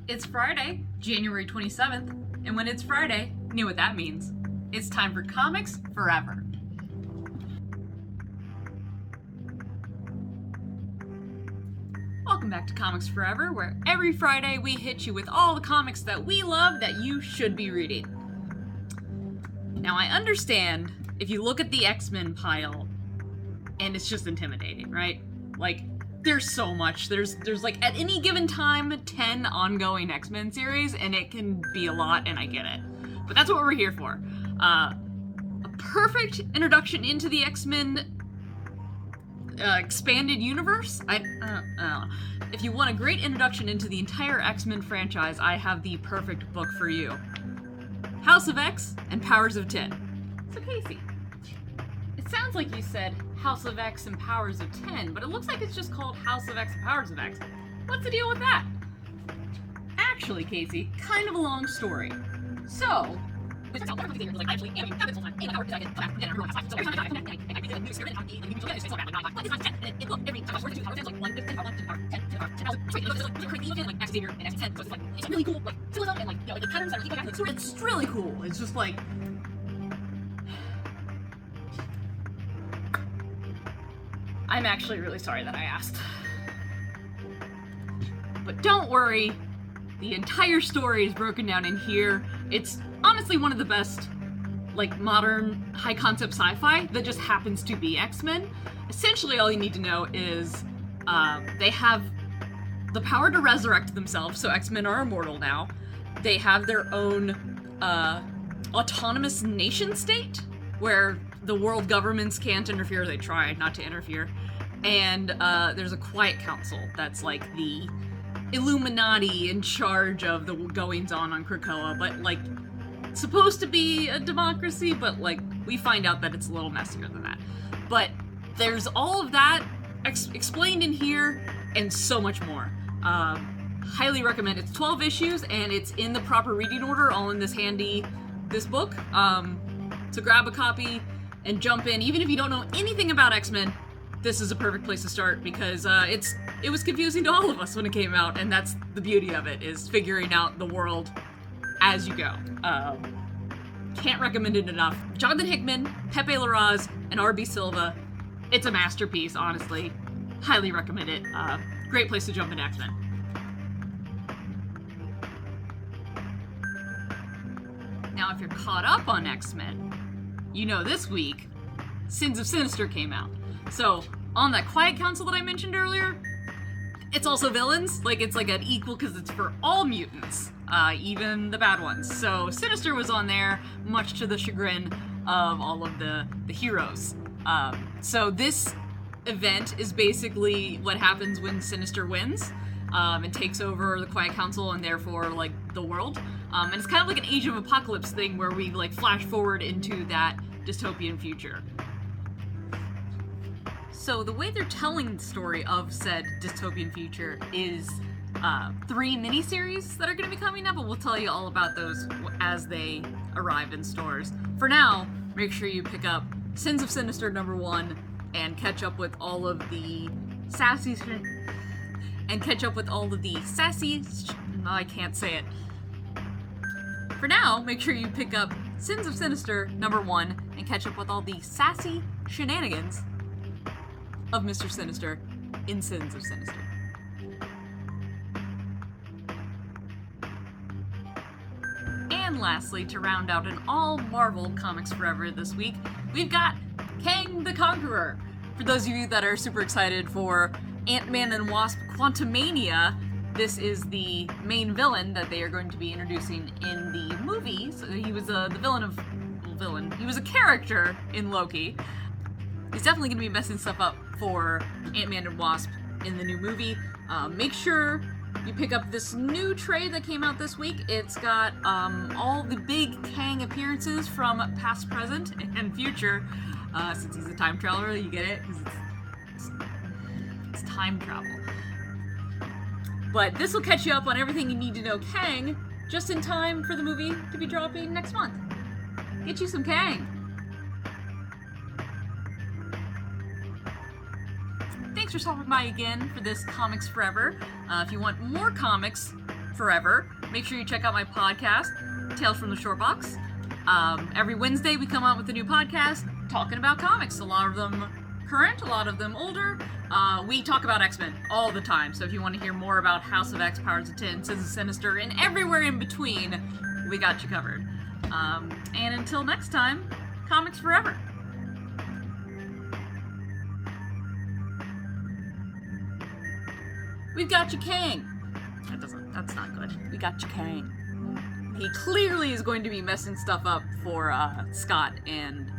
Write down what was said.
It's Friday, January 27th, and when it's Friday, you know what that means. It's time for Comics Forever. Welcome back to Comics Forever, where every Friday we hit you with all the comics that we love that you should be reading. Now, I understand if you look at the X-Men pile, and it's just intimidating, right? Like, there's so much. There's like, at any given time, 10 ongoing X-Men series, and it can be a lot, and I get it. But that's what we're here for. A perfect introduction into the X-Men expanded universe? I don't know. If you want a great introduction into the entire X-Men franchise, I have the perfect book for you. House of X and Powers of 10. So Casey, it sounds like you said House of X and Powers of 10, but it looks like it's just called House of X and Powers of X. What's the deal with that? Actually, Casey, kind of a long story. So, it's really cool. It's just like, I'm actually really sorry that I asked. But don't worry, the entire story is broken down in here. It's honestly one of the best, like, modern high-concept sci-fi that just happens to be X-Men. Essentially, all you need to know is they have the power to resurrect themselves, so X-Men are immortal now. They have their own autonomous nation-state, where the world governments can't interfere. They try not to interfere. And there's a quiet council that's like the Illuminati in charge of the goings-on Krakoa, but like supposed to be a democracy, but like we find out that it's a little messier than that. But there's all of that explained in here and so much more. Highly recommend. It's 12 issues and it's in the proper reading order, all in this book. So grab a copy and jump in. Even if you don't know anything about X-Men, this is a perfect place to start because it was confusing to all of us when it came out, and that's the beauty of it, is figuring out the world as you go. Can't recommend it enough. Jonathan Hickman, Pepe Larraz, and R.B. Silva. It's a masterpiece, honestly. Highly recommend it. Great place to jump into X-Men. Now, if you're caught up on X-Men, you know this week, Sins of Sinister came out. So, on that quiet council that I mentioned earlier, it's also villains. Like, it's like an equal, because it's for all mutants, even the bad ones. So, Sinister was on there, much to the chagrin of all of the heroes. So this event is basically what happens when Sinister wins, and takes over the quiet council and therefore, like, the world. And it's kind of like an Age of Apocalypse thing where we, like, flash forward into that dystopian future. So the way they're telling the story of said dystopian future is 3 miniseries that are going to be coming up, and we'll tell you all about those as they arrive in stores. For now, make sure you pick up Sins of Sinister #1 and catch up with all of the sassy... I can't say it. For now, make sure you pick up Sins of Sinister #1 and catch up with all the sassy shenanigans of Mr. Sinister in Sins of Sinister. And lastly, to round out an all-Marvel Comics Forever this week, we've got KANG the Conqueror. For those of you that are super excited for Ant-Man and Wasp Quantumania, this is the main villain that they are going to be introducing in the movie. So he was he was a character in Loki. He's definitely going to be messing stuff up for Ant-Man and Wasp in the new movie. Make sure you pick up this new trade that came out this week. It's got all the big KANG appearances from past, present, and future. Since he's a time traveler, you get it? Because it's time travel. But this will catch you up on everything you need to know KANG just in time for the movie to be dropping next month. Get you some KANG. Thanks for stopping by again for this Comics Forever. If you want more comics forever. Make sure you check out my podcast, Tales from the Short Box. Every Wednesday we come out with a new podcast talking about comics. A lot of them current, a lot of them older. We talk about X-Men all the time, so if you want to hear more about House of X, Powers of 10, Sins of Sinister, and everywhere in between, we got you covered. And until next time, comics forever. We've got you, KANG. That's not good. We got you, KANG. He clearly is going to be messing stuff up for Scott and